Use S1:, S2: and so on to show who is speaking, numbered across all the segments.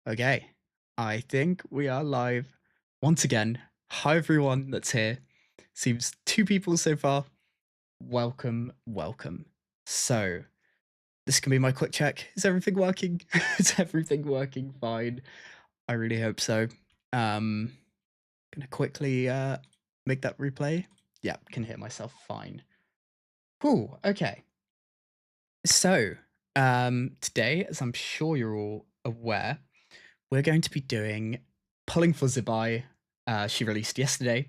S1: Okay, I think we are live once again. Hi, everyone that's here. Seems two people so far. Welcome, welcome. So, this can be my quick check. Is everything working? Is everything working fine? I really hope so. Um, gonna quickly make that replay. Yeah, can hear myself fine. Whew, okay. So, today, as I'm sure you're all aware, we're going to be doing Pulling for Zibai. She released yesterday,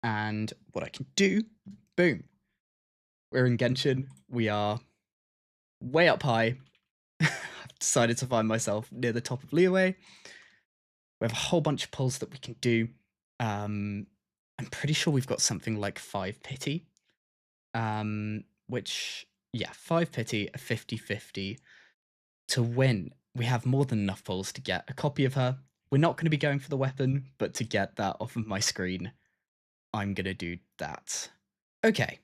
S1: and what I can do, boom, we're in Genshin. We are way up high. I've decided to find myself near the top of Liyue. We have a whole bunch of pulls that we can do. I'm pretty sure we've got something like 5 pity, which, yeah, 5 pity, a 50-50 to win. We have more than enough pulls to get a copy of her. We're not going to be going for the weapon, but to get that off of my screen, I'm going to do that. Okay,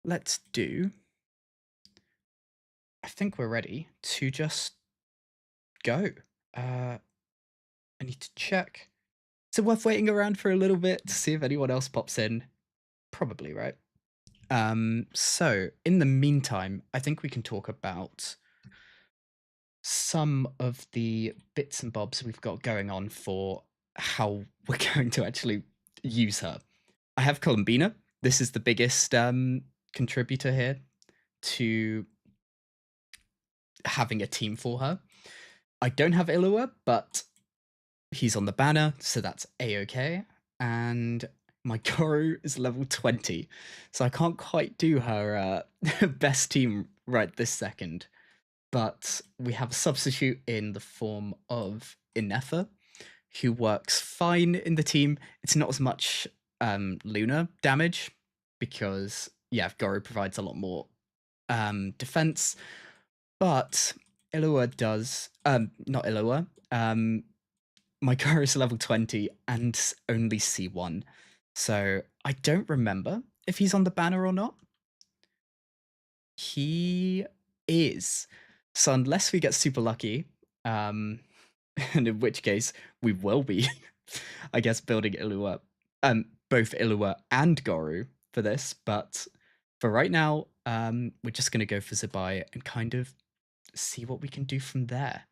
S1: let's do... I think we're ready to just go. I need to check. Is it worth waiting around for a little bit to see if anyone else pops in? Probably, right? So, in the meantime, I think we can talk about some of the bits and bobs we've got going on for how we're going to actually use her. I have Columbina. This is the biggest contributor here to having a team for her. I don't have Illua, but he's on the banner, so that's a-okay. And my Goro is level 20, so I can't quite do her best team right this second. But we have a substitute in the form of Inetha, who works fine in the team. It's not as much Luna damage, because, yeah, Goro provides a lot more defense, but Illua does, not Illua, my Goro is level 20 and only C1, so I don't remember if he's on the banner or not. He is. So unless we get super lucky, and in which case we will be, I guess, building Illua, both Illua and Goro for this, but for right now, we're just going to go for Zibai and kind of see what we can do from there.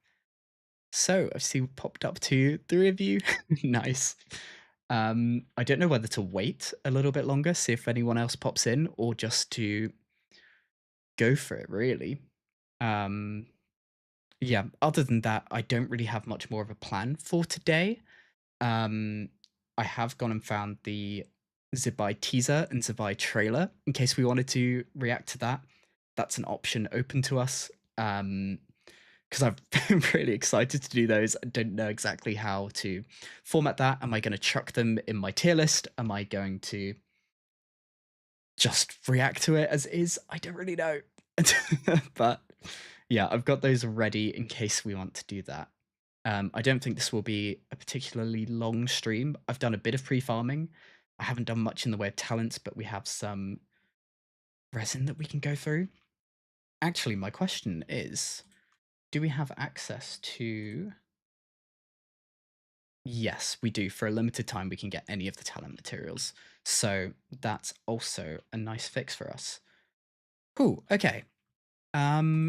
S1: So I see we popped up to 3 of you. Nice. I don't know whether to wait a little bit longer, see if anyone else pops in, or just to go for it, really. Yeah, other than that, I don't really have much more of a plan for today. I have gone and found the Zibai teaser and Zibai trailer in case we wanted to react to that. That's an option open to us. Because I've been really excited to do those. I don't know exactly how to format that. Am I going to chuck them in my tier list? Am I going to just react to it as is? I don't really know. But yeah, I've got those ready in case we want to do that. I don't think this will be a particularly long stream. I've done a bit of pre-farming. I haven't done much in the way of talents, but we have some resin that we can go through. Actually, my question is, do we have access to... Yes, we do. For a limited time, we can get any of the talent materials. So that's also a nice fix for us. Cool, okay. I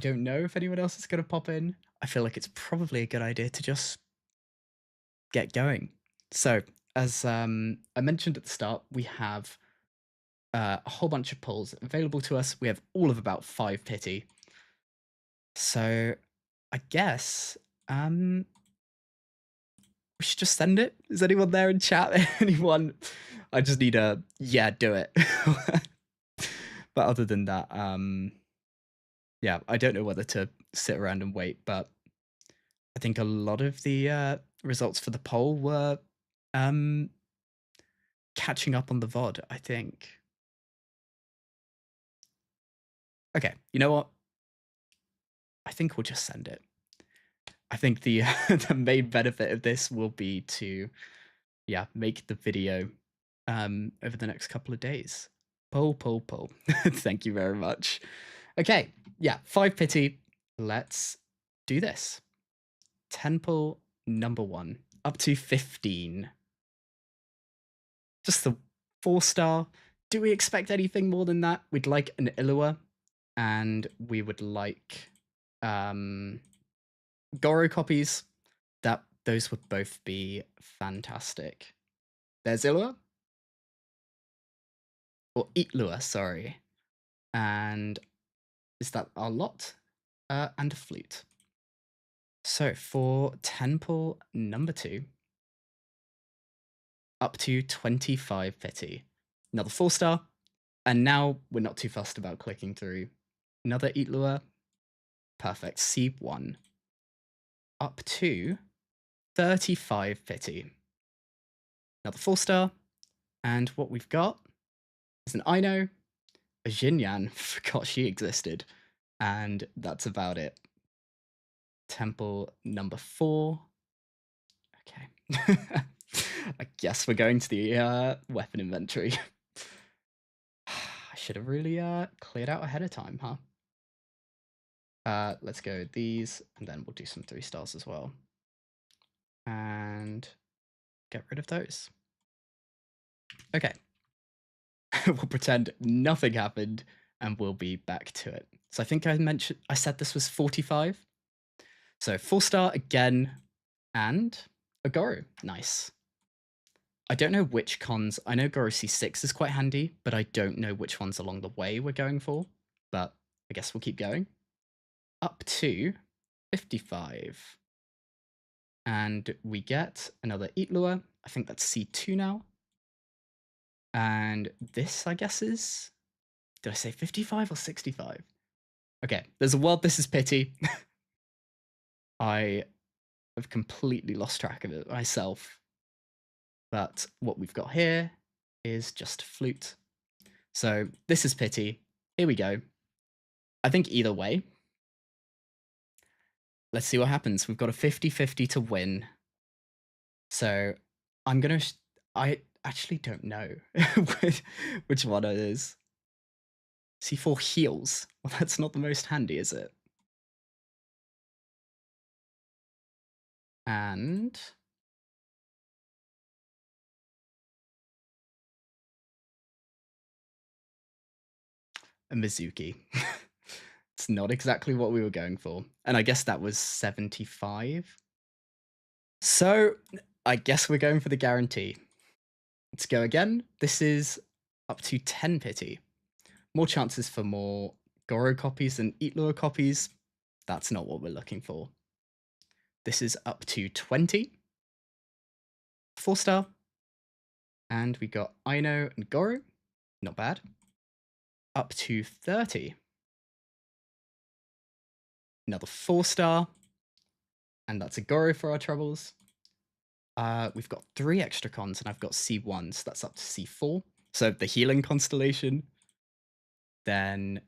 S1: don't know if anyone else is going to pop in. I feel like it's probably a good idea to just get going. So, as I mentioned at the start, we have a whole bunch of pulls available to us. We have all of about 5 pity. So, I guess we should just send it. Is anyone there in chat? Anyone? I just need a yeah, do it. But other than that, yeah, I don't know whether to sit around and wait, but I think a lot of the results for the poll were catching up on the VOD, I think. Okay, you know what? I think we'll just send it. I think the the main benefit of this will be to, yeah, make the video over the next couple of days. Poll. Thank you very much. Okay, yeah, 5 pity. Let's do this. temple number 1, up to 15. Just the 4-star. Do we expect anything more than that? We'd like an Illua, and we would like Goro copies. Those would both be fantastic. There's Illua. Or Eatlua, sorry. And is that our lot? And a flute. So for temple number 2, up to 25 pity. Another 4-star. And now we're not too fussed about clicking through. Another Eatlua. Perfect. C1. Up to 35 pity. Another 4-star. And what we've got is an Aino, a Jinyan, forgot she existed. And that's about it. Temple number 4. Okay. I guess we're going to the weapon inventory. I should have really cleared out ahead of time, huh? Let's go these, and then we'll do some 3-stars as well. And get rid of those. Okay. We'll pretend nothing happened, and we'll be back to it. So I think I said this was 45. So 4-star again, and a Goro. Nice. I don't know which cons. I know Goro C6 is quite handy, but I don't know which ones along the way we're going for. But I guess we'll keep going. Up to 55. And we get another Eatlua. I think that's C2 now. And this, I guess, is... Did I say 55 or 65? Okay, there's a world this is pity. I have completely lost track of it myself. But what we've got here is just flute. So this is pity. Here we go. I think either way. Let's see what happens. We've got a 50-50 to win. So I'm going to... I actually don't know which one it is. C4 heals. Well, that's not the most handy, is it? And... a Mizuki. It's not exactly what we were going for. And I guess that was 75. So I guess we're going for the guarantee. Let's go again. This is up to 10 pity. More chances for more Goro copies than Eatlua copies. That's not what we're looking for. This is up to 20. 4-star. And we got Aino and Goro. Not bad. Up to 30. Another 4-star. And that's a Goro for our troubles. We've got 3 extra cons, and I've got C1, so that's up to C4. So the healing constellation. Then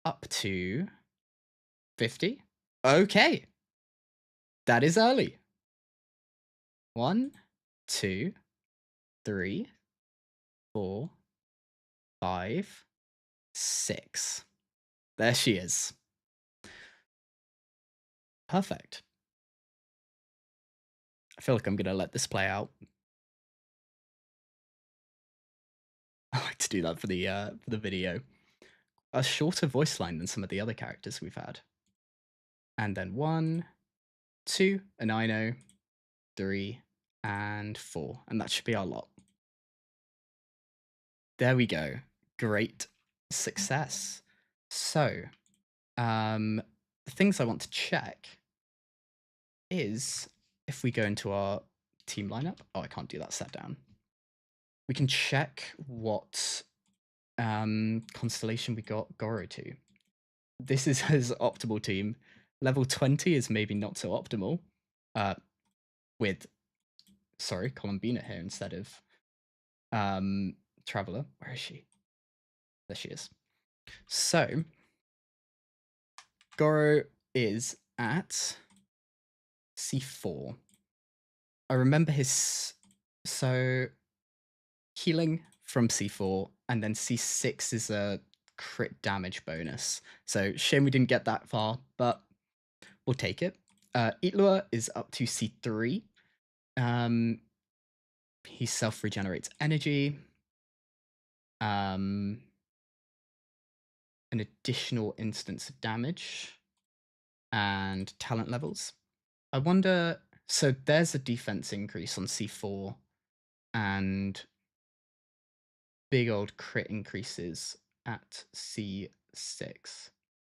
S1: up to 50. Okay. That is early. 1, 2, 3, 4, 5, 6. There she is. Perfect. I feel like I'm going to let this play out. I like to do that for the video. A shorter voice line than some of the other characters we've had. And then 1, 2, an Aino, 3, and 4. And that should be our lot. There we go. Great success. So, the things I want to check is if we go into our team lineup. Oh, I can't do that set down. We can check what constellation we got Goro to. This is his optimal team. Level 20 is maybe not so optimal. With, sorry, Columbina here instead of Traveler. Where is she? There she is. So, Goro is at C4. I remember his... So, healing from C4, and then C6 is a crit damage bonus. So, shame we didn't get that far, but we'll take it. Itlua is up to C3. He self-regenerates energy. An additional instance of damage and talent levels. I wonder, so there's a defense increase on C4 and big old crit increases at C6,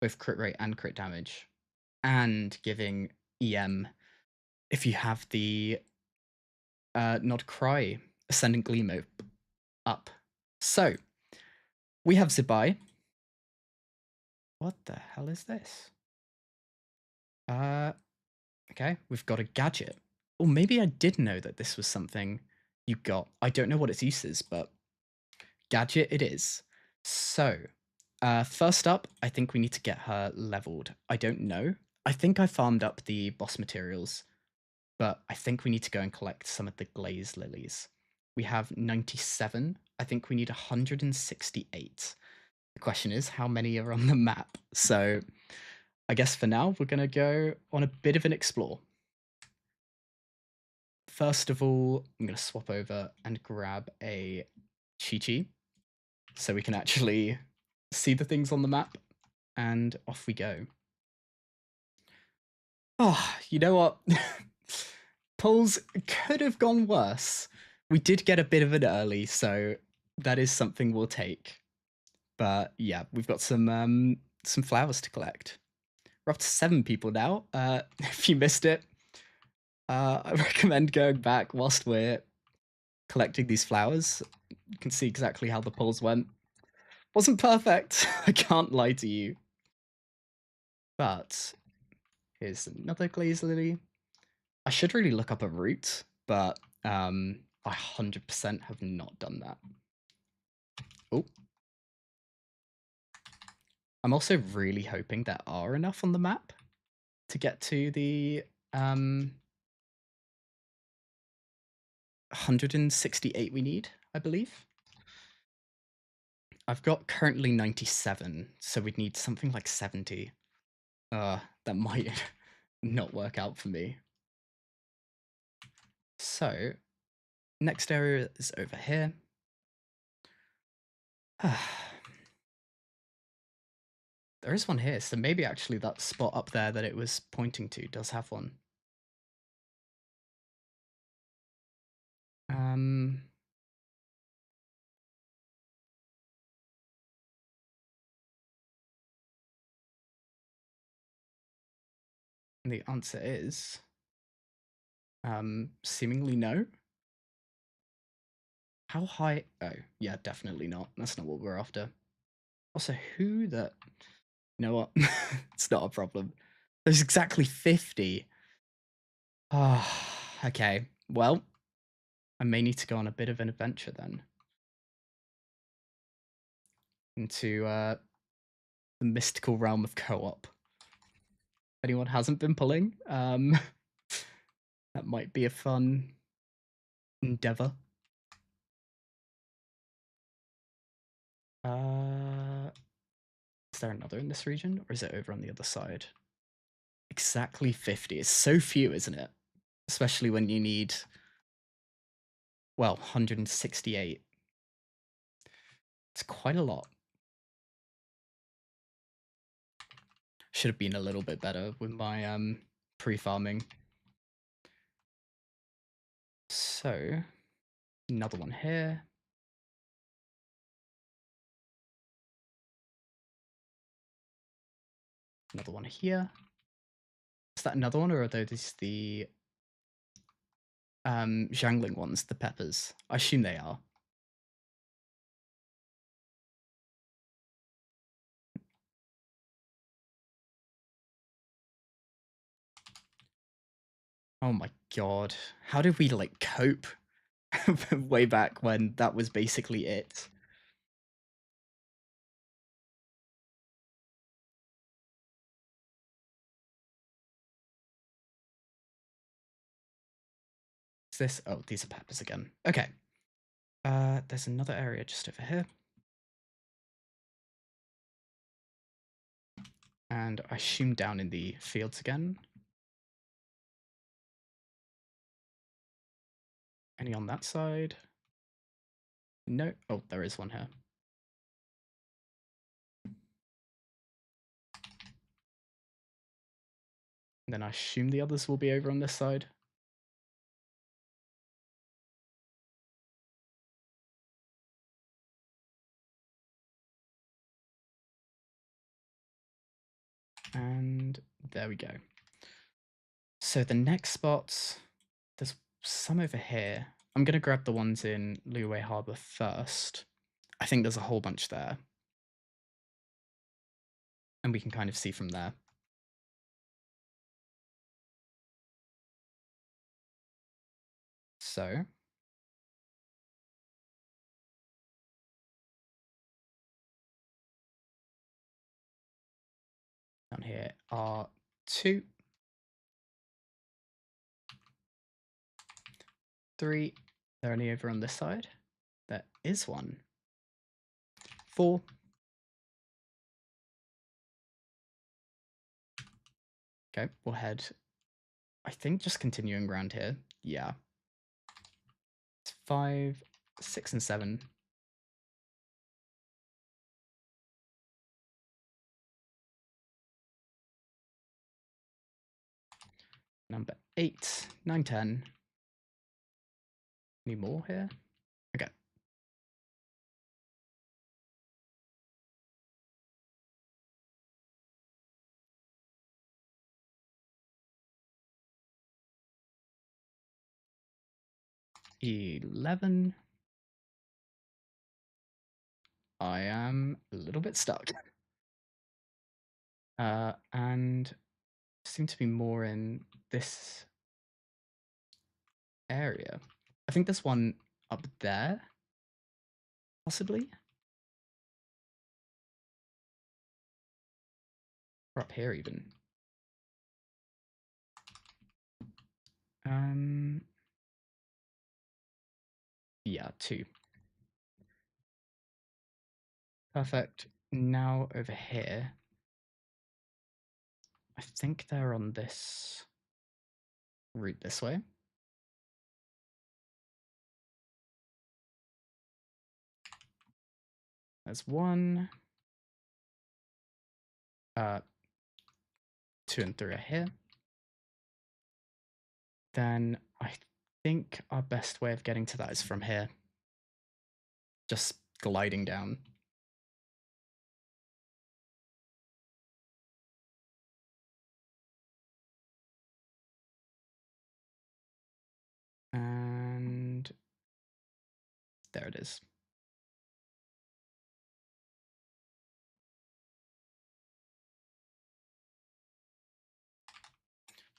S1: both crit rate and crit damage, and giving EM if you have the Nod Cry Ascendant Gleam up. So, we have Zibai. What the hell is this? Okay, we've got a gadget. Or maybe I did know that this was something you got. I don't know what its use is, but gadget it is. So, first up, I think we need to get her leveled. I don't know. I think I farmed up the boss materials, but I think we need to go and collect some of the glaze lilies. We have 97. I think we need 168. The question is, how many are on the map? So, I guess for now, we're going to go on a bit of an explore. First of all, I'm going to swap over and grab a Chi-Chi so we can actually see the things on the map, and off we go. Oh, you know what? Polls could have gone worse. We did get a bit of an early, so that is something we'll take. But yeah, we've got some flowers to collect. We're up to 7 people now. If you missed it, I recommend going back whilst we're collecting these flowers. You can see exactly how the polls went. Wasn't perfect, I can't lie to you. But here's another glaze lily. I should really look up a route, but I 100% have not done that. Oh. I'm also really hoping there are enough on the map to get to the 168 we need, I believe. I've got currently 97, so we'd need something like 70. That might not work out for me. So, next area is over here. There is one here, so maybe actually that spot up there that it was pointing to does have one. And the answer is seemingly no. How high? Oh, yeah, definitely not. That's not what we're after. Also, who the... You know what? It's not a problem. There's exactly 50. Ah, okay. Well, I may need to go on a bit of an adventure then. Into the mystical realm of co-op. If anyone hasn't been pulling, that might be a fun endeavor. Is there another in this region, or is it over on the other side? Exactly 50. It's so few, isn't it? Especially when you need, well, 168. It's quite a lot. Should have been a little bit better with my pre-farming. So, another one here. Another one here. Is that another one, or are those the Zhangling ones, the peppers? I assume they are. Oh my god. How did we, like, cope way back when that was basically it? Is this? Oh, these are peppers again. Okay. There's another area just over here. And I assume down in the fields again. Any on that side? No. Oh, there is one here. And then I assume the others will be over on this side. And there we go. So the next spots, there's some over here. I'm going to grab the ones in Luwei Harbour first. I think there's a whole bunch there. And we can kind of see from there. So down here are 2, 3. They're only over on this side. There is 1. 4. Okay, we'll head, I think, just continuing around here. Yeah. It's 5, 6, and 7. Number 8, 9, 10. Any more here? Okay. $11. I am a little bit stuck. And seem to be more in this area. I think there's one up there, possibly? Or up here, even. Yeah, 2. Perfect. Now over here, I think they're on this route this way. There's 1. 2 and 3 are here. Then I think our best way of getting to that is from here. Just gliding down. And there it is.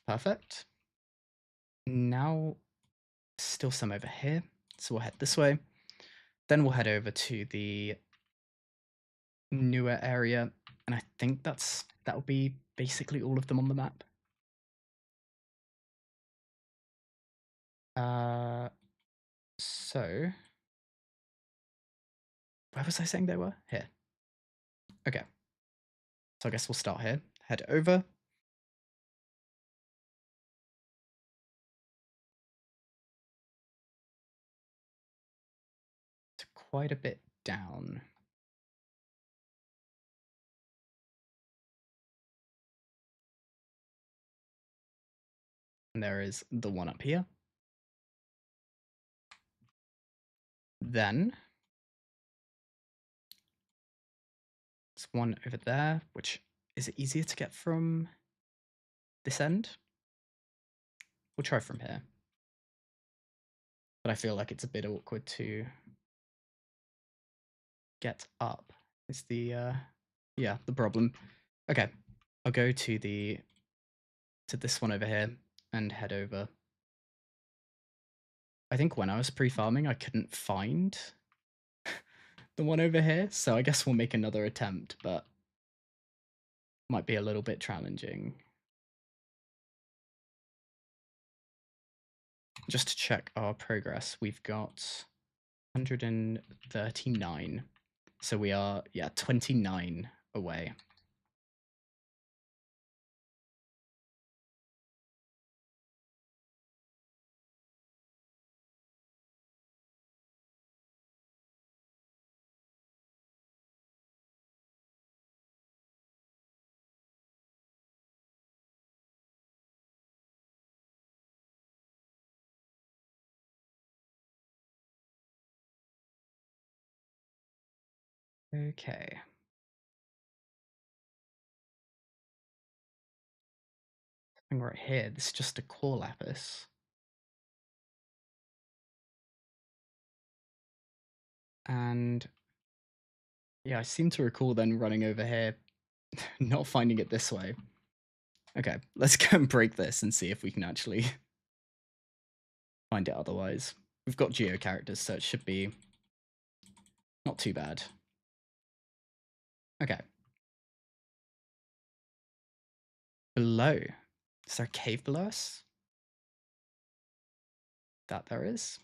S1: Perfect. Now, still some over here. So we'll head this way. Then we'll head over to the newer area. And I think that'll be basically all of them on the map. So where was I saying they were? Here. Okay. So I guess we'll start here. Head over. To quite a bit down. And there is the one up here. Then there's one over there, which is it easier to get from this end? We'll try from here. But I feel like it's a bit awkward to get up. Is the the problem. Okay. I'll go to this one over here and head over. I think when I was pre-farming I couldn't find the one over here, so I guess we'll make another attempt, but might be a little bit challenging. Just to check our progress, we've got 139. So we are, 29 away. Okay. Something right here. This is just a core lapis. And yeah, I seem to recall then running over here, not finding it this way. Okay, let's go and break this and see if we can actually find it otherwise. We've got geo characters, so it should be not too bad. Okay. Below. Is there a cave below us? That there is.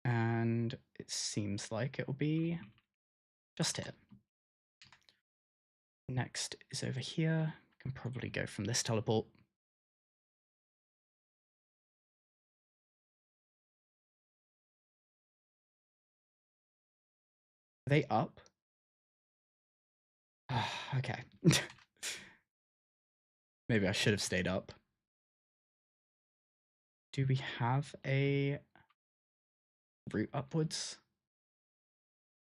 S1: And it seems like it will be just here. Next is over here. Can probably go from this teleport. Are they up? Okay. Maybe I should have stayed up. Do we have a route upwards?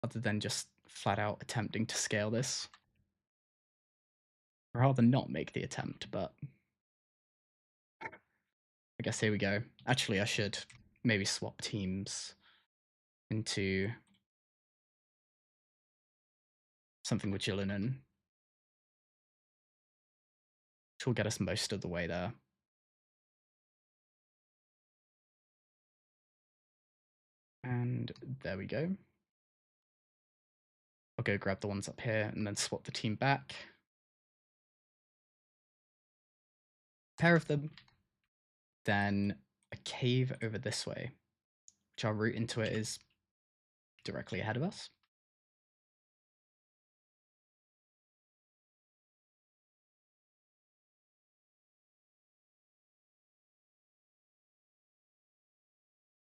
S1: Other than just flat out attempting to scale this? I'd rather not make the attempt, but I guess here we go. Actually, I should maybe swap teams into something with Jillinen, which will get us most of the way there. And there we go. I'll go grab the ones up here and then swap the team back. Pair of them. Then a cave over this way, which our route into it is directly ahead of us.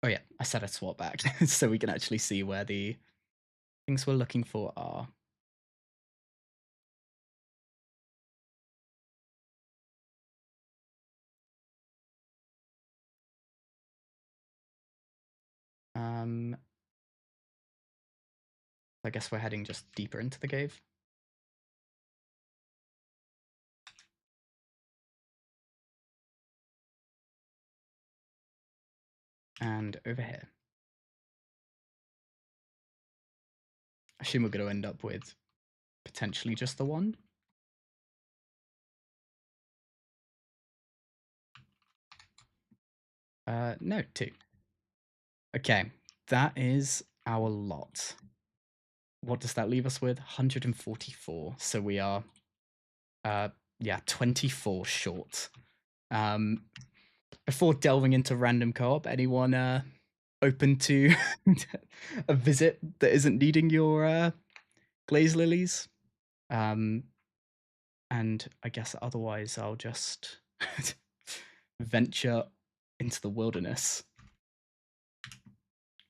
S1: Oh yeah, I said I'd swap back so we can actually see where the things we're looking for are. I guess we're heading just deeper into the cave. And over here. I assume we're going to end up with potentially just the one. No, two. Okay, that is our lot. What does that leave us with? 144. So we are, yeah, 24 short. Before delving into random co-op, anyone open to a visit that isn't needing your glaze lilies? And I guess otherwise I'll just venture into the wilderness.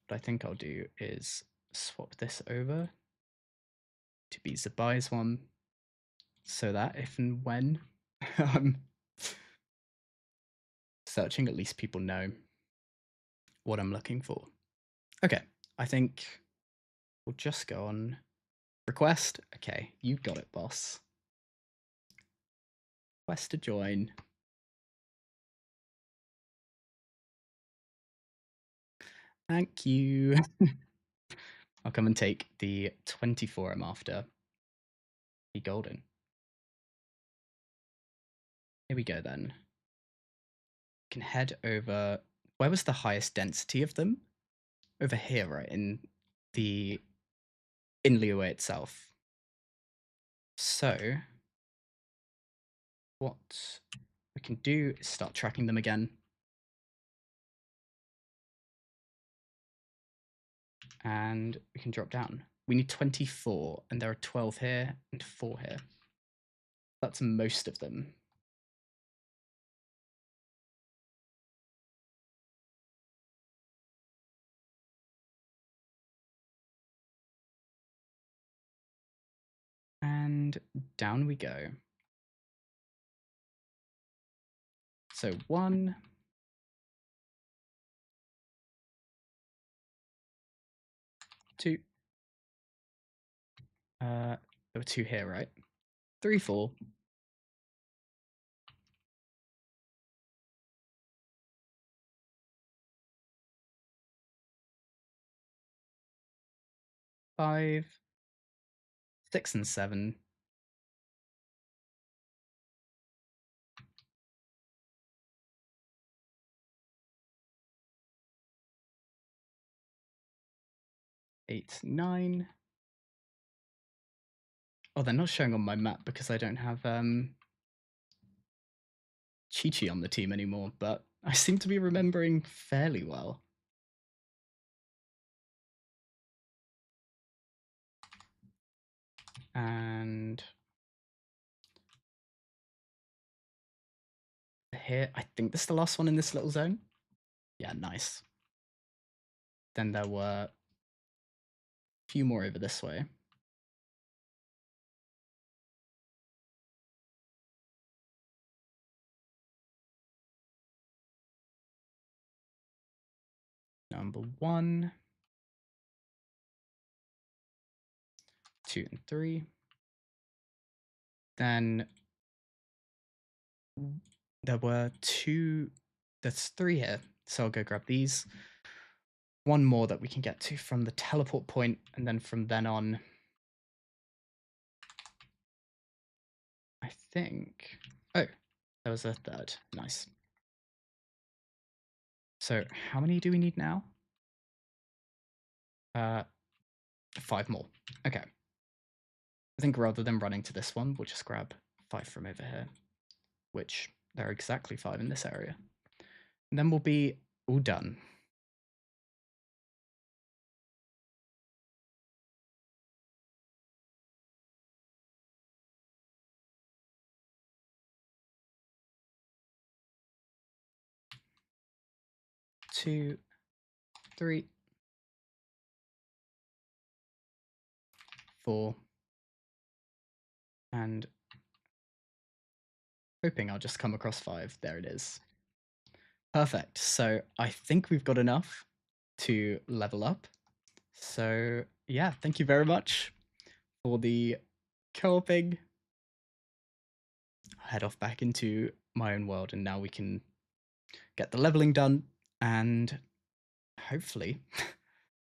S1: What I think I'll do is swap this over to be Zibai's one, so that if and when I'm searching, at least people know what I'm looking for. Okay, I think we'll just go on request. Okay, you got it, boss. Request to join. Thank you. I'll come and take the 24 I'm after. Be golden. Here we go then. Can head over. Where was the highest density of them? Over here, right? In the Inliue itself. So, what we can do is start tracking them again. And we can drop down. We need 24, and there are 12 here and 4 here. That's most of them. And down we go. So 1, There were 2 here, right? 3, 4. 5, 6 and 7. 8, 9. Oh, they're not showing on my map because I don't have Chi-Chi on the team anymore, but I seem to be remembering fairly well. And here, I think this is the last one in this little zone. Yeah, nice. Then there were a few more over this way. Number 1, 2, and 3. Then there were 2, there's 3 here, so I'll go grab these. 1 more that we can get to from the teleport point, and then from then on, I think. Oh, there was a 3rd. Nice. So how many do we need now? 5 more. Okay. I think rather than running to this one, we'll just grab 5 from over here, which there are exactly 5 in this area. And then we'll be all done. Two, 3, 4, and hoping I'll just come across 5. There it is. Perfect. So I think we've got enough to level up. So yeah, thank you very much for the co-oping. Head off back into my own world, and now we can get the leveling done, and hopefully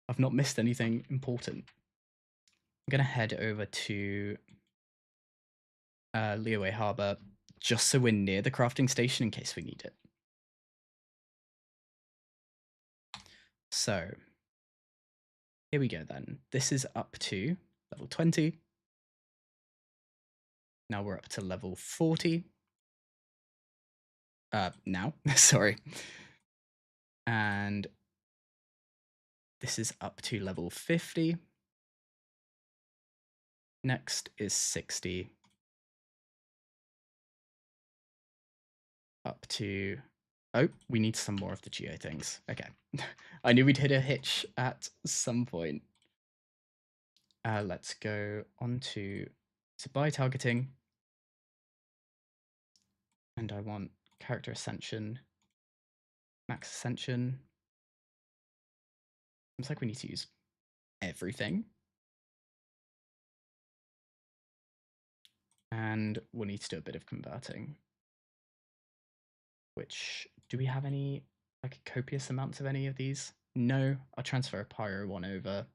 S1: I've not missed anything important. I'm going to head over to Liyue Harbour just so we're near the crafting station in case we need it. So here we go then. This is up to level 20. Now we're up to level 40. Now, sorry. And this is up to level 50. Next is 60. Up to... Oh, we need some more of the geo things. Okay. I knew we'd hit a hitch at some point. Let's go on to Zibai targeting. And I want character ascension, max ascension. Seems like we need to use everything. And we'll need to do a bit of converting. Which, do we have any, like, copious amounts of any of these? No, I'll transfer a Pyro one over.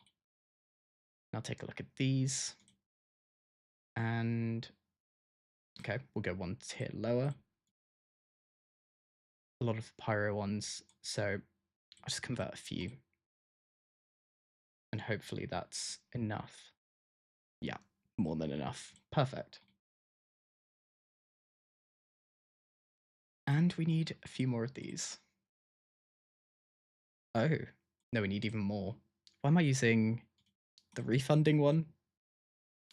S1: I'll take a look at these. And, okay, we'll go 1 tier lower. A lot of Pyro ones, so I'll just convert a few. And hopefully that's enough. Yeah, more than enough. Perfect. And we need a few more of these. Oh, no, we need even more. Why am I using the refunding one?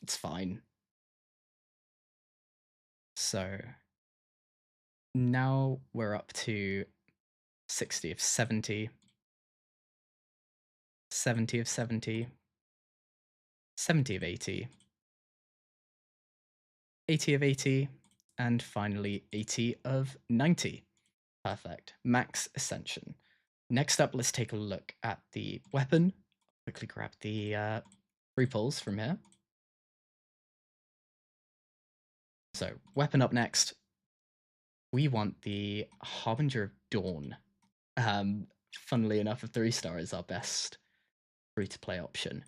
S1: It's fine. So now we're up to 60 of 70, 70 of 70, 70 of 80, 80 of 80, and finally 80 of 90. Perfect. Max Ascension. Next up, let's take a look at the weapon. Quickly grab the 3 pulls from here. So, weapon up next. We want the Harbinger of Dawn. Funnily enough, a 3-star is our best free-to-play option.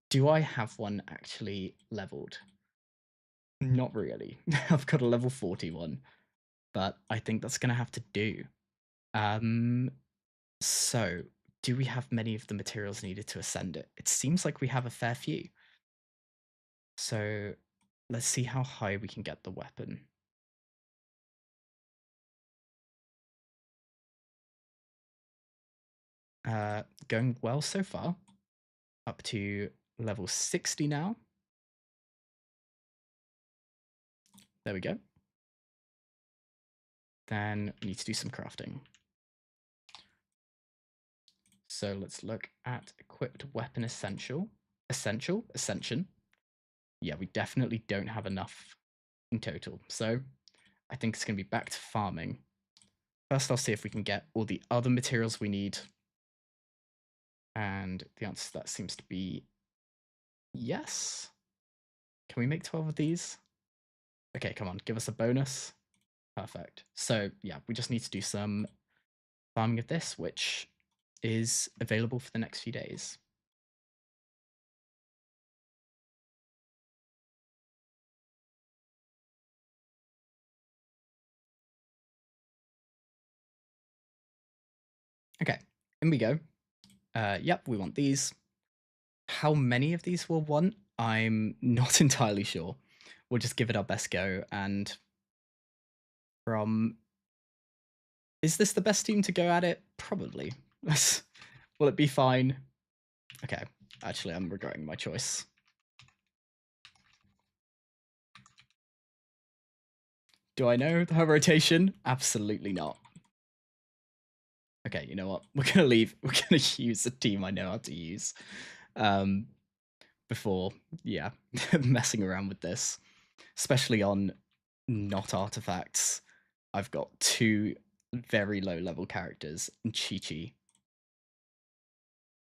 S1: Do I have one actually leveled? Not really. I've got a level 41, but I think that's going to have to do. So, do we have many of the materials needed to ascend it? It seems like we have a fair few. So, let's see how high we can get the weapon. Going well so far. Up to level 60 now. There we go. Then we need to do some crafting. So let's look at equipped weapon essential. Ascension. Yeah, we definitely don't have enough in total. So I think it's going to be back to farming. First, I'll see if we can get all the other materials we need. And the answer to that seems to be yes. Can we make 12 of these? Okay, come on, give us a bonus. Perfect. So yeah, we just need to do some farming of this, which is available for the next few days. Okay, in we go. Yep, we want these. How many of these we'll want, I'm not entirely sure. We'll just give it our best go. And from... Is this the best team to go at it? Probably. Will it be fine? Okay, actually, I'm regretting my choice. Do I know her rotation? Absolutely not. Okay, you know what? We're gonna leave. We're gonna use the team I know how to use. Before, yeah, messing around with this, especially on not artifacts. I've got 2 very low level characters in Chi-Chi,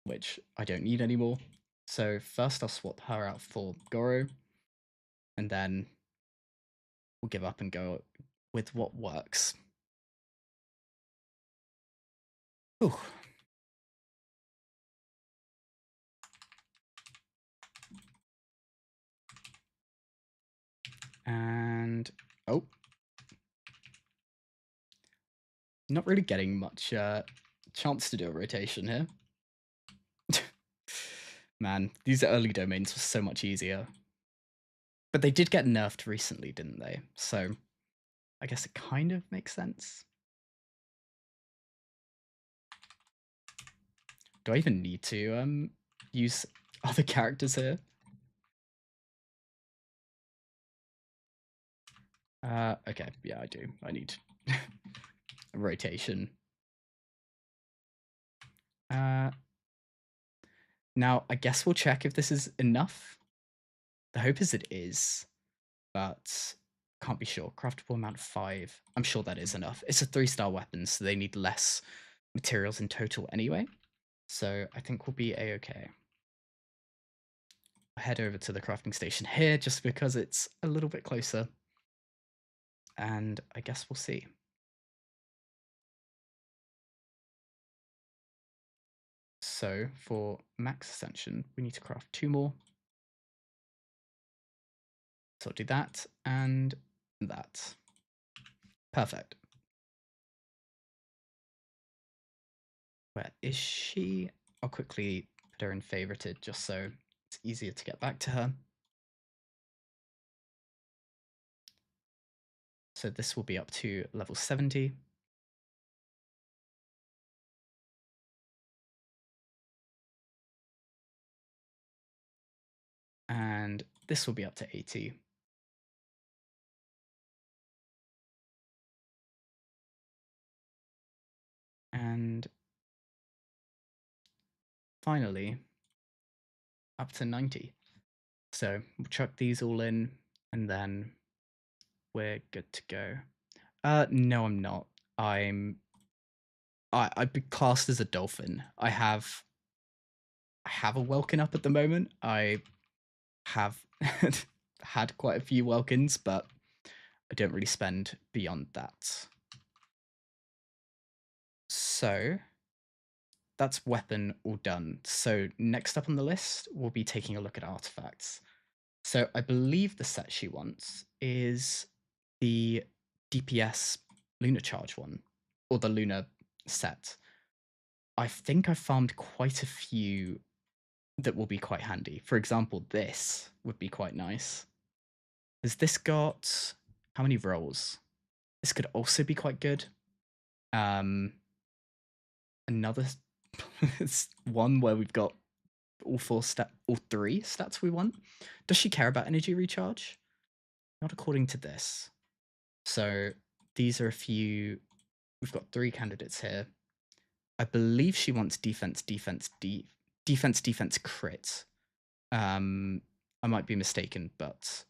S1: which I don't need anymore. So first I'll swap her out for Goro, and then we'll give up and go with what works. Ooh. And oh, not really getting much chance to do a rotation here. Man, these early domains were so much easier. But they did get nerfed recently, didn't they? So I guess it kind of makes sense. Do I even need to use other characters here? Okay, yeah, I do. I need a rotation. Now, I guess we'll check if this is enough. The hope is it is, but can't be sure. Craftable amount 5. I'm sure that is enough. It's a 3-star weapon, so they need less materials in total anyway. So I think we'll be a-okay. I'll head over to the crafting station here just because it's a little bit closer. And I guess we'll see. So for max ascension, we need to craft 2 more. So I'll do that and that. Perfect. Where is she? I'll quickly put her in favorited just so it's easier to get back to her. So this will be up to level 70. And this will be up to 80. And finally, up to 90. So we'll chuck these all in and then we're good to go. No, I'm not. I'd be classed as a dolphin. I have a Welkin up at the moment. I have had quite a few Welkins, but I don't really spend beyond that. So that's weapon all done. So next up on the list, we'll be taking a look at artifacts. So I believe the set she wants is the DPS Lunar Charge one, or the Lunar set. I think I farmed quite a few that will be quite handy. For example, this would be quite nice. Has this got how many rolls? This could also be quite good. Another one where we've got all three stats we want. Does she care about energy recharge? Not according to this. So these are a few. We've got 3 candidates here. I believe she wants defense, defense, crit. I might be mistaken, but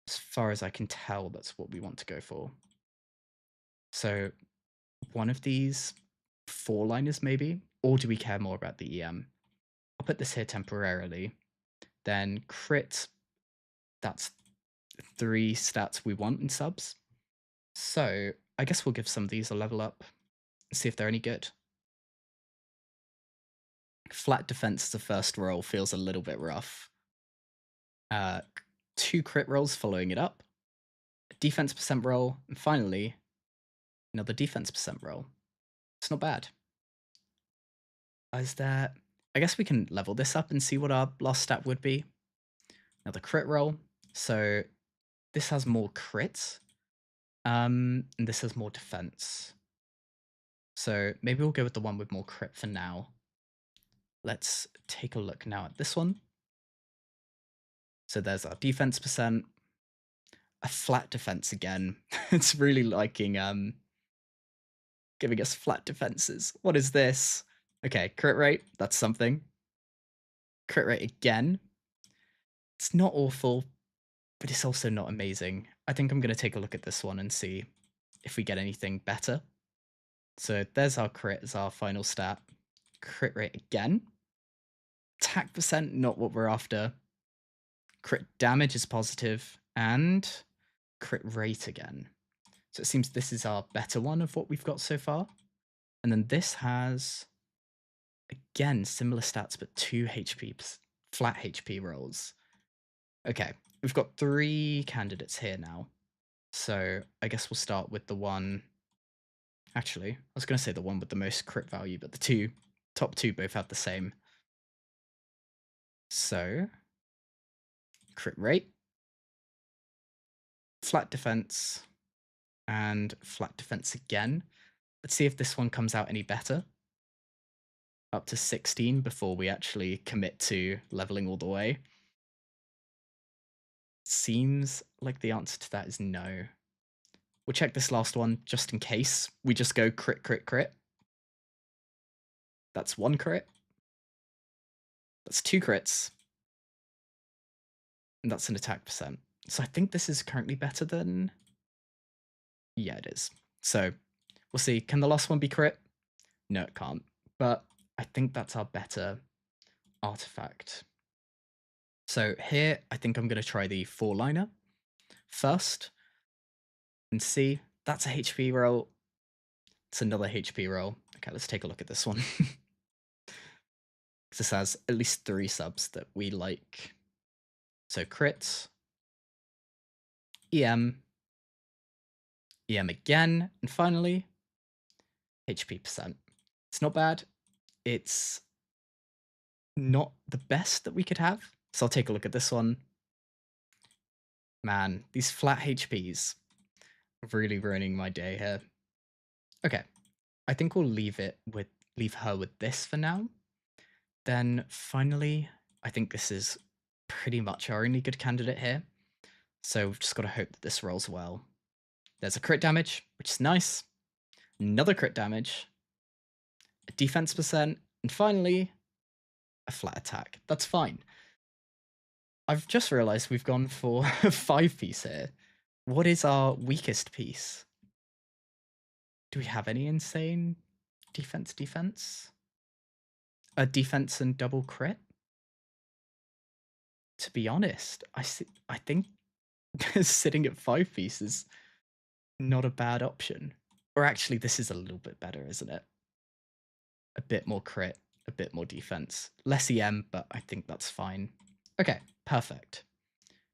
S1: as far as I can tell, that's what we want to go for. So one of these 4-liners maybe, or do we care more about the EM? I'll put this here temporarily. Then crit, that's 3 stats we want in subs. So I guess we'll give some of these a level up and see if they're any good. Flat defense as a first roll feels a little bit rough. 2 crit rolls following it up, a defense percent roll, and finally, another defense percent roll. It's not bad. Is there... I guess we can level this up and see what our last stat would be. Another crit roll. So this has more crits, and this has more defense. So maybe we'll go with the one with more crit for now. Let's take a look now at this one. So there's our defense percent. A flat defense again. It's really liking giving us flat defenses. What is this? Okay, crit rate, that's something. Crit rate again. It's not awful, but it's also not amazing. I think I'm going to take a look at this one and see if we get anything better. So there's our crit as our final stat. Crit rate again. Attack percent, not what we're after. Crit damage is positive, and crit rate again. So it seems this is our better one of what we've got so far. And then this has, again, similar stats, but 2 HP, flat HP rolls. Okay, we've got 3 candidates here now. So I guess we'll start with the one... Actually, I was going to say the one with the most crit value, but the top two both have the same. So, crit rate, flat defense, and flat defense again. Let's see if this one comes out any better. Up to 16 before we actually commit to leveling all the way. Seems like the answer to that is no. We'll check this last one just in case. We just go crit, crit, crit. That's 1 crit. That's 2 crits. And that's an attack percent. So I think this is currently better than... Yeah, it is. So we'll see. Can the last one be crit? No, it can't. But I think that's our better artifact. So here, I think I'm going to try the 4-liner first and see. That's a HP roll. It's another HP roll. Okay, let's take a look at this one. This has at least 3 subs that we like. So crits, EM again, and finally, HP percent. It's not bad. It's not the best that we could have. So I'll take a look at this one. Man, these flat HPs are really ruining my day here. Okay, I think we'll leave her with this for now. Then finally, I think this is pretty much our only good candidate here. So we've just got to hope that this rolls well. There's a crit damage, which is nice. Another crit damage. A defense percent. And finally, a flat attack. That's fine. I've just realized we've gone for a 5-piece here. What is our weakest piece? Do we have any insane defense? A defense and double crit? To be honest, I think Sitting at 5 pieces, not a bad option. Or actually, this is a little bit better, isn't it? A bit more crit, a bit more defense. Less EM, but I think that's fine. Okay, perfect.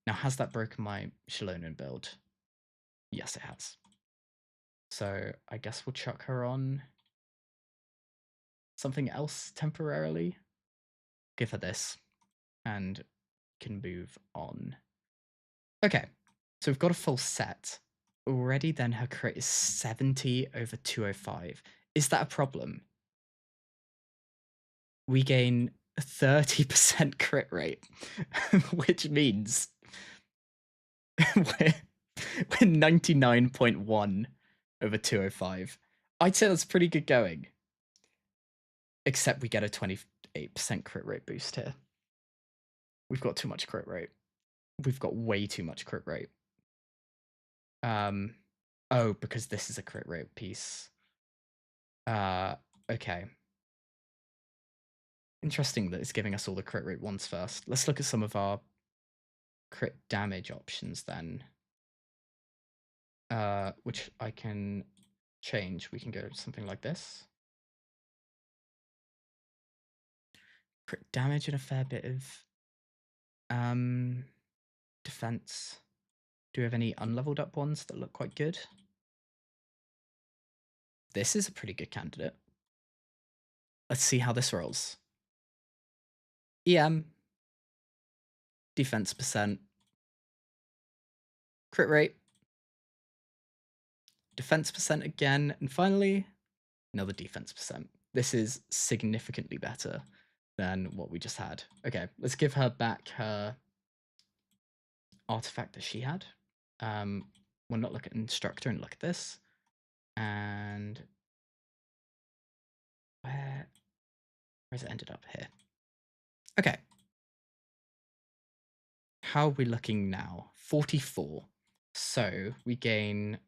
S1: Now, has that broken my Shalonan build? Yes, it has. So I guess we'll chuck her on something else temporarily. Give her this and can move on. Okay, so we've got a full set. Already then her crit is 70 over 205. Is that a problem? We gain a 30% crit rate, which means we're 99.1 over 205. I'd say that's pretty good going. Except we get a 28% crit rate boost here. We've got too much crit rate. We've got way too much crit rate. Oh, because this is a crit rate piece. Okay. Interesting that it's giving us all the crit rate ones first. Let's look at some of our crit damage options then. Which I can change. We can go to something like this. Crit damage and a fair bit of defense. Do we have any unleveled up ones that look quite good? This is a pretty good candidate. Let's see how this rolls. EM, defense percent, crit rate, defense percent again, and finally, another defense percent. This is significantly better than what we just had. Okay, let's give her back her artifact that she had. We'll not look at instructor and look at this. And where's it ended up here? Okay. How are we looking now? 44. So we gain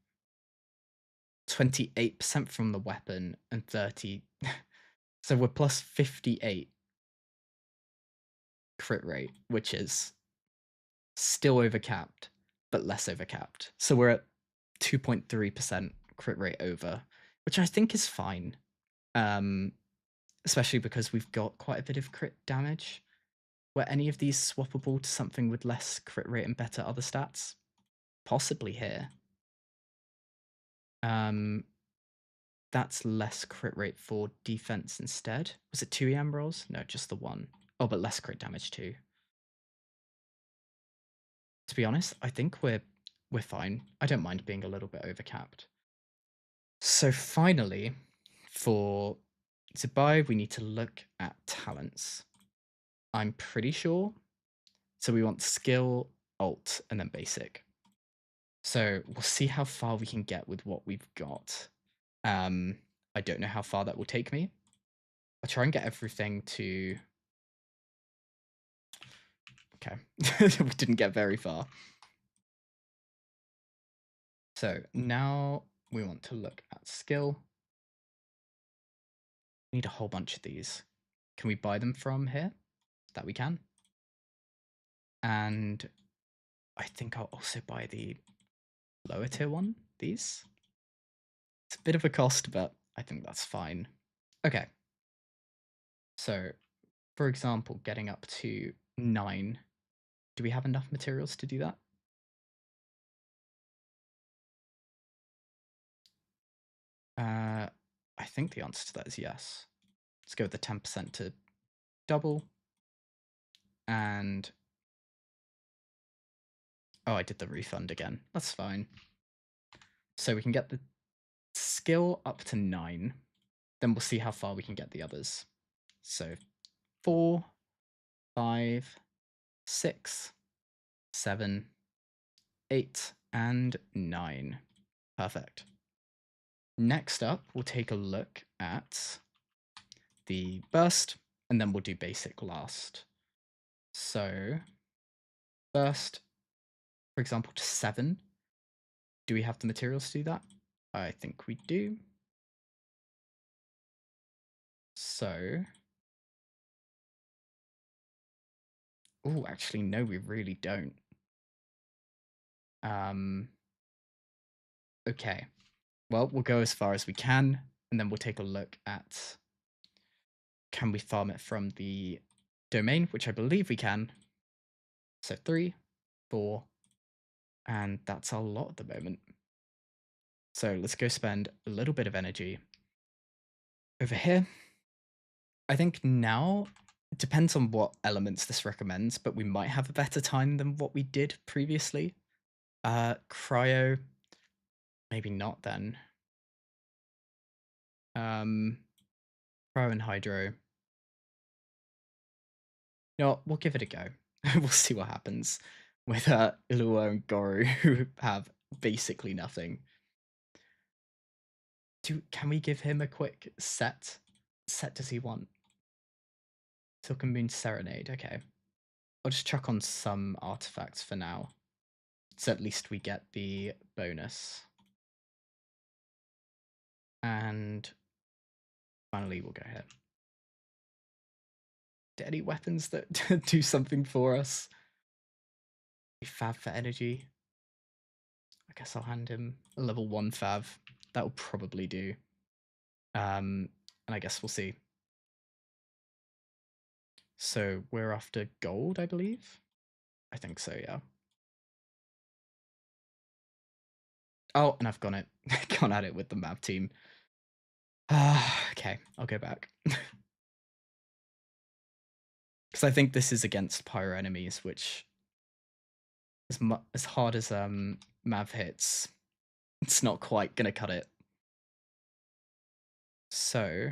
S1: 28% from the weapon and 30. So we're plus 58 crit rate, which is still overcapped, but less overcapped. So we're at 2.3% crit rate over, which I think is fine. Especially because we've got quite a bit of crit damage. Were any of these swappable to something with less crit rate and better other stats? Possibly here. That's less crit rate for defense instead. Was it 2 EM rolls? No, just the one. Oh, but less crit damage too. To be honest, I think we're fine. I don't mind being a little bit overcapped. So finally, for Zibai, we need to look at talents. I'm pretty sure. So we want skill, alt, and then basic. So we'll see how far we can get with what we've got. I don't know how far that will take me. I'll try and get everything to... Okay, we didn't get very far. So now we want to look at skill. We need a whole bunch of these. Can we buy them from here? That we can. And I think I'll also buy the lower tier one, these. It's a bit of a cost, but I think that's fine. Okay. So, for example, getting up to 9. Do we have enough materials to do that? I think the answer to that is yes. Let's go with the 10% to double. And oh, I did the refund again. That's fine. So we can get the skill up to 9. Then we'll see how far we can get the others. So 4, 5, 6, 7, 8, and 9. Perfect. Next up, we'll take a look at the burst, and then we'll do basic last. So burst, for example, to 7. Do we have the materials to do that? I think we do. So, oh, actually, no, we really don't. Okay. Well, we'll go as far as we can, and then we'll take a look at can we farm it from the domain, which I believe we can. So 3, 4, and that's our lot at the moment. So let's go spend a little bit of energy over here. I think now it depends on what elements this recommends, but we might have a better time than what we did previously. Cryo, maybe not then. Cryo and hydro. You know what, we'll give it a go. We'll see what happens with Ilua and Goru, who have basically nothing. Can we give him a quick set? Set does he want? Silken Moon Serenade, okay. I'll just chuck on some artifacts for now. So at least we get the bonus. And finally, we'll go here. Any weapons that do something for us? Fav for energy. I guess I'll hand him a level 1 fav. That will probably do. And I guess we'll see. So we're after gold, I believe? I think so, yeah. Oh, and I've gone at it with the map team. Okay, I'll go back. Because I think this is against pyro enemies, which as hard as Mav hits, it's not quite gonna cut it. So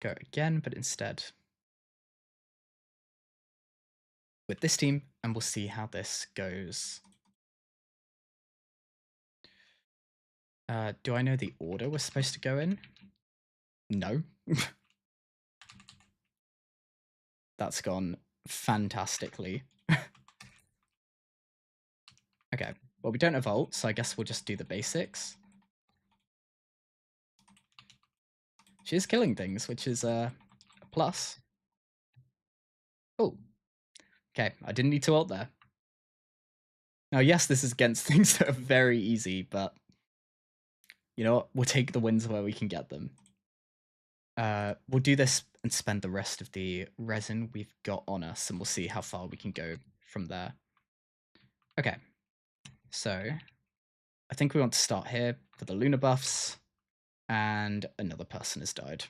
S1: go again, but instead with this team, and we'll see how this goes. Do I know the order we're supposed to go in? No. That's gone fantastically. Okay, well, we don't have ult, so I guess we'll just do the basics. She is killing things, which is a plus. Oh, okay, I didn't need to ult there. Now, yes, this is against things that are very easy, but you know what? We'll take the wins where we can get them. We'll do this and spend the rest of the resin we've got on us, and we'll see how far we can go from there. Okay, so I think we want to start here for the lunar buffs, and another person has died.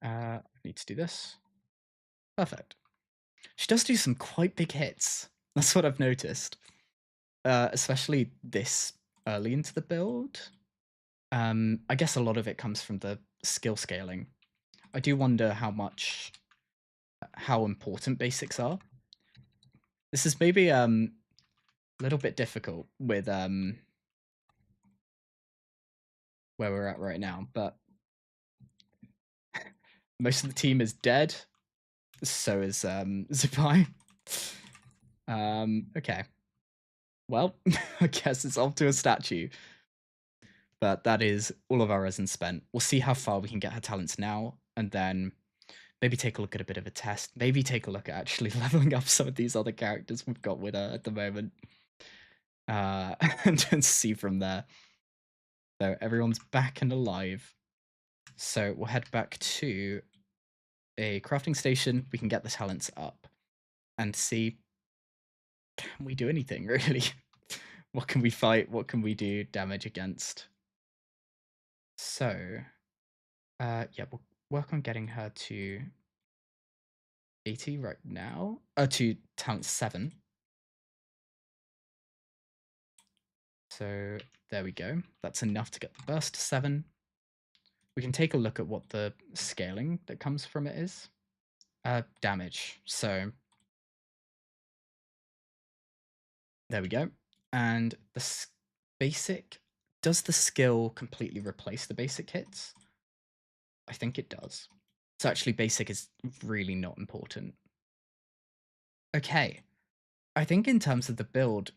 S1: I need to do this. Perfect. She does do some quite big hits. That's what I've noticed. Especially this early into the build. I guess a lot of it comes from the skill scaling. I do wonder how important basics are. This is maybe a little bit difficult with where we're at right now, but most of the team is dead. So is Zibai. Okay. Well, I guess it's off to a statue. But that is all of our resin spent. We'll see how far we can get her talents now, and then maybe take a look at a bit of a test. Maybe take a look at actually leveling up some of these other characters we've got with her at the moment. And then see from there. So everyone's back and alive. So we'll head back to a crafting station. We can get the talents up and see, can we do anything really? What can we fight? What can we do damage against? So, yeah, we'll work on getting her to 80 right now. To talent 7. So there we go. That's enough to get the burst to 7. We can take a look at what the scaling that comes from it is. Damage. So there we go. And the basic, does the skill completely replace the basic hits? I think it does. So actually basic is really not important. Okay. I think in terms of the build,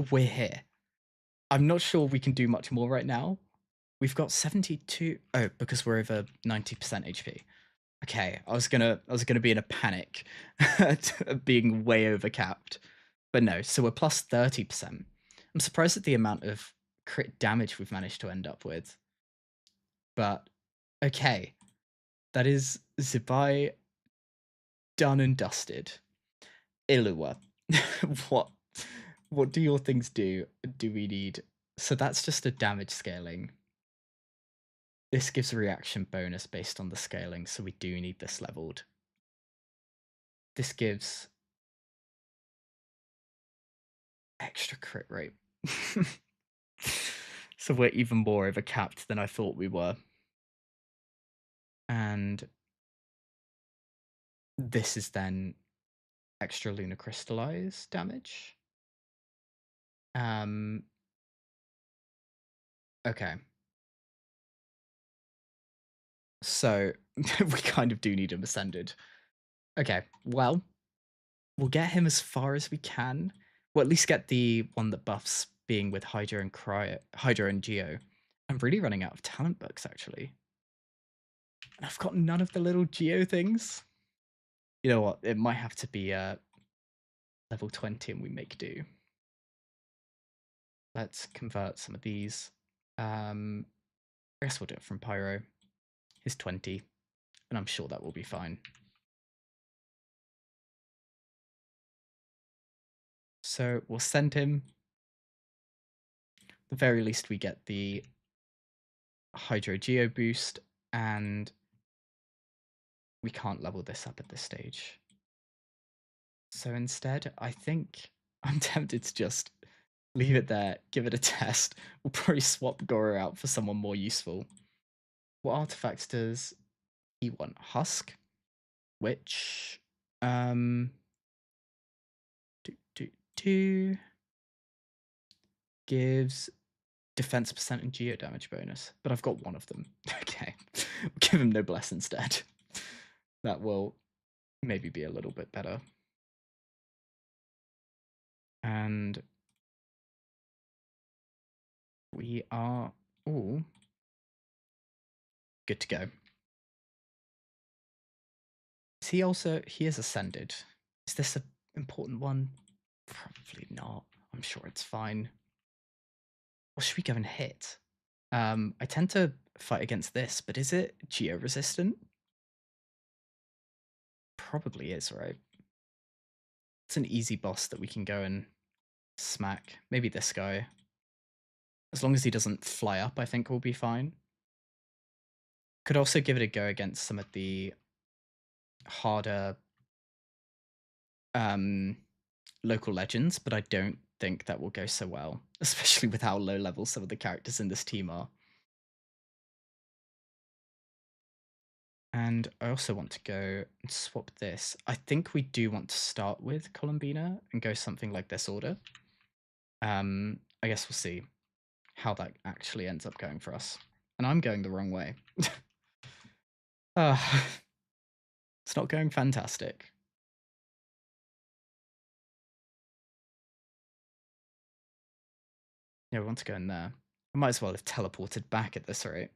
S1: we're here. I'm not sure we can do much more right now. We've got 72. Oh, because we're over 90% HP. Okay, I was gonna be in a panic at being way over capped. But no, so we're plus 30%. I'm surprised at the amount of crit damage we've managed to end up with. But okay, that is Zibai done and dusted. Ilua, what what do your things do? Do we need? So that's just a damage scaling. This gives a reaction bonus based on the scaling, so we do need this leveled. This gives extra crit rate. So we're even more over capped than I thought we were. And this is then extra lunar crystallize damage. Okay. So we kind of do need him ascended. Okay, well, we'll get him as far as we can. We'll at least get the one that buffs being with Hydra and Geo. I'm really running out of talent books, actually. And I've got none of the little Geo things. You know what? It might have to be level 20 and we make do. Let's convert some of these. I guess we'll do it from Pyro. He's 20, and I'm sure that will be fine. So we'll send him. At the very least, we get the Hydro Geo boost, and we can't level this up at this stage. So instead, I think I'm tempted to just leave it there, give it a test. We'll probably swap Goro out for someone more useful. What artifacts does he want? Husk, which gives defense percent and geo damage bonus, but I've got one of them. Okay, we'll give him noblesse instead. That will maybe be a little bit better. And we are all good to go. Is he also, he is ascended. Is this an important one? Probably not. I'm sure it's fine. Or should we go and hit? I tend to fight against this, but is it geo resistant? Probably is, right? It's an easy boss that we can go and smack. Maybe this guy. As long as he doesn't fly up, I think we'll be fine. Could also give it a go against some of the harder local legends, but I don't think that will go so well, especially with how low level some of the characters in this team are. And I also want to go and swap this. I think we do want to start with Columbina and go something like this order. I guess we'll see how that actually ends up going for us. And I'm going the wrong way. It's not going fantastic. Yeah, we want to go in there. I might as well have teleported back at this rate.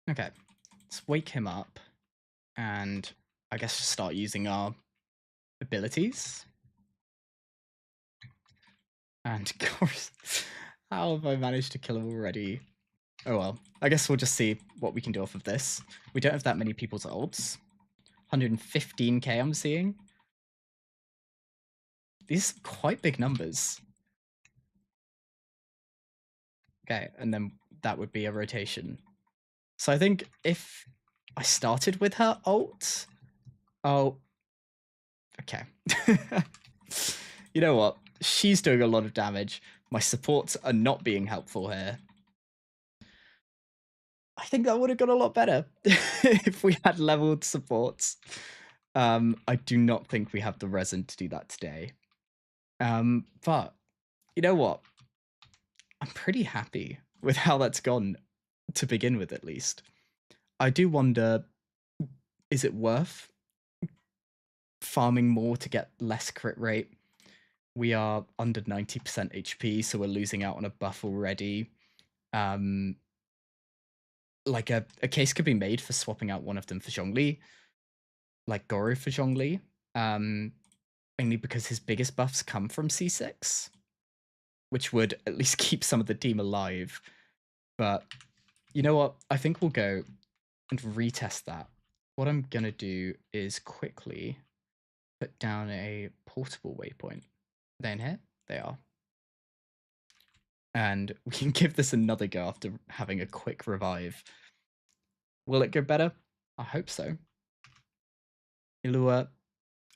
S1: Okay, let's wake him up and I guess just start using our abilities. And of course, how have I managed to kill him already? Oh well, I guess we'll just see what we can do off of this. We don't have that many people's ults. 115k I'm seeing. These are quite big numbers. Okay, and then that would be a rotation. So I think if I started with her ult, oh, okay. You know what? She's doing a lot of damage. My supports are not being helpful here. I think that would have gone a lot better if we had leveled supports. I do not think we have the resin to do that today. But you know what? I'm pretty happy with how that's gone to begin with, at least. I do wonder, is it worth farming more to get less crit rate? We are under 90% HP, so we're losing out on a buff already. Like a case could be made for swapping out one of them for Zhongli, like Goro for Zhongli, only because his biggest buffs come from C6, which would at least keep some of the team alive. But you know what? I think we'll go and retest that. What I'm going to do is quickly put down a portable waypoint. Are they in here? They are. And we can give this another go after having a quick revive. Will it go better? I hope so. Ilua,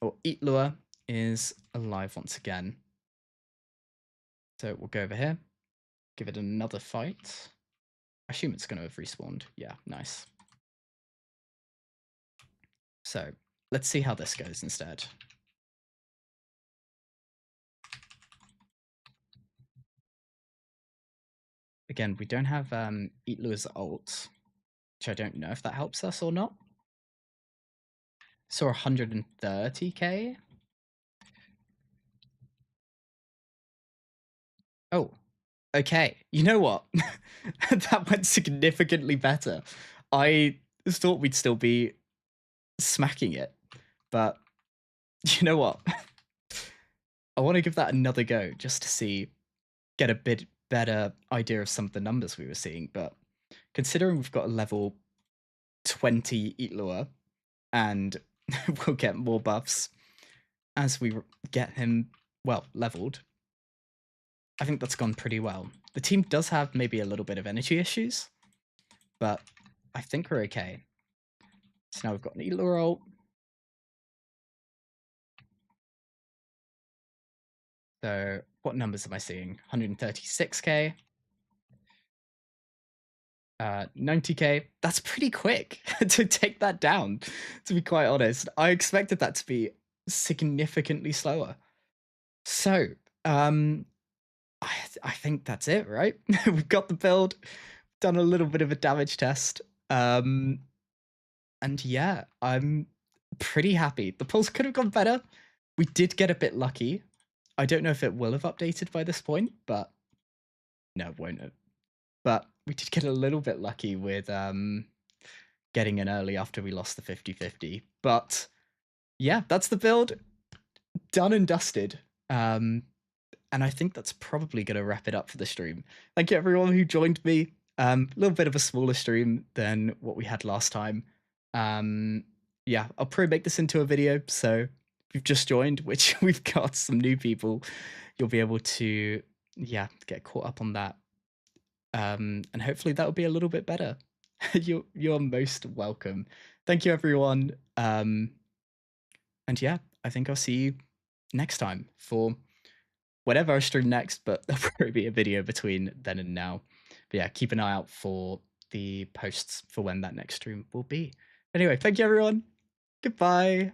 S1: or Eatlua, is alive once again. So we'll go over here, give it another fight. I assume it's going to have respawned. Yeah, nice. So let's see how this goes instead. Again, we don't have Eatlua's ult, which I don't know if that helps us or not. So 130k. Oh, okay. You know what? That went significantly better. I thought we'd still be smacking it, but you know what? I want to give that another go just to see, get a bit better idea of some of the numbers we were seeing. But considering we've got a level 20 Eatlua and we'll get more buffs as we get him, well, leveled, I think that's gone pretty well. The team does have maybe a little bit of energy issues, but I think we're okay. So now we've got an Eatlua ult. So what numbers am I seeing? 136k. 90k. That's pretty quick to take that down, to be quite honest. I expected that to be significantly slower. So, I think that's it, right? We've got the build, done a little bit of a damage test. And yeah, I'm pretty happy. The pulse could have gone better. We did get a bit lucky. I don't know if it will have updated by this point, but no, it won't have. But we did get a little bit lucky with getting in early after we lost the 50-50. But yeah, that's the build. Done and dusted. And I think that's probably going to wrap it up for the stream. Thank you everyone who joined me. A little bit of a smaller stream than what we had last time. Yeah, I'll probably make this into a video. So if you've just joined, which we've got some new people, you'll be able to, yeah, get caught up on that. And hopefully that'll be a little bit better. You're most welcome. Thank you everyone. And yeah, I think I'll see you next time for whatever I stream next, but there'll probably be a video between then and now. But yeah, keep an eye out for the posts for when that next stream will be. Anyway, thank you everyone. Goodbye.